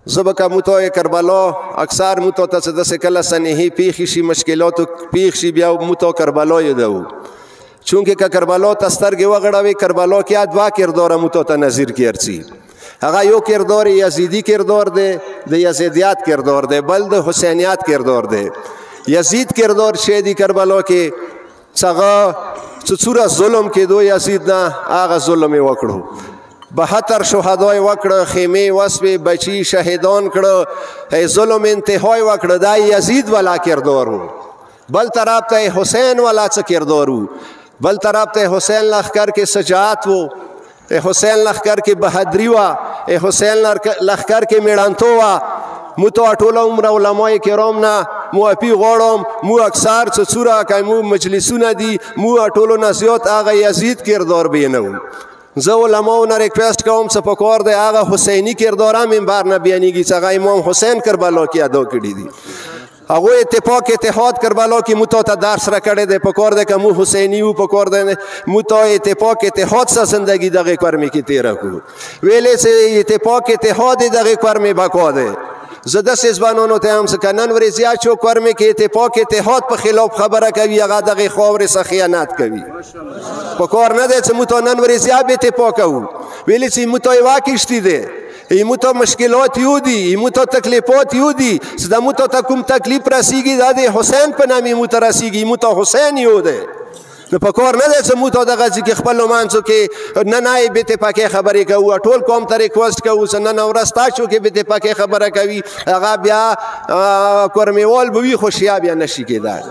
زه به که موته کربلا اکثر موته ته څه داسې کله سنحي پیښې شي مشکلاتو پیښ شي بیا موته کربلا یادوو چونکه که کربلا ته سترګې وغړوي کربلا کې دوه کرداره موته ته نظیر کې ارڅي هغه یو کردار یزیدی کردار دی د یزیدیات کردار دی بل د حسینیات کردار دی یزید کردار شی دی کربلا کې څنګه څوره ظلم کېدو یزید نه هغه ظلم یې وکړو 72 شهدای وکړه خیمې وسوې بچي شهیدان کړه ظلم انتهای وکړه دا یزید والا کردار و بل طرف ته حسین والا څه کردار و بل طرف ته حسین لخکر کې سجاعت و حسین لخکر کې بہادری و حسین لخکر کې میړانتو و مو ته ټول عمر علماء کرام نه مو اپی غواړم مو اکثر څه څوره کوي مو مجلسونه دي مو ټولو نه زیات هغه یزید کردار بینو زه علماو نه ریکویسټ کوم څه پکار دی هغه حسیني کردار هم منبر نه بیانېږي چې هغه امام حسین کربلا کې ادا کړي دي هغوی اتفاق اتحاد کربلا کې مو ته درس راکړی دی پکار دی که مو حسیني وو پکار دی مو ته اتفاق اتحاد سره زندگی دغه کورمې کې تېره کړو ویلې چې اتفاق اتحاد دغه کورمې بقا دی زه داسې ځوانانو ته هم څه که نن ورځ زیات شو کورمې کې اتفاق اتحاد په خلاف خبره کوي هغه دغې خاورې څخه خیانت کوي پکار نه دی چې موږ ته نن ورځ زیات اتفاق کوو ویلې چې موږ ته یوه کشتي دی ایمو ته مشکلات یو دي ایمو ته تکلیفات یو دي چې د مو ته کوم تکلیف رسیږي دا د حسین په نامې مو ته رسیږي ایمو ته حسین یو دی نو پکار نه دی چې مو ته دغه ځای کې خپلو منځو کې نه نه بې اتفاقۍ خبرې کوو ټول قوم ته ریکویسټ کوو چې نن ورځ تاسو کې بې اتفاقۍ خبره کوي هغه بیا کورمېوال به وي خو شیا بیا نشي کېدای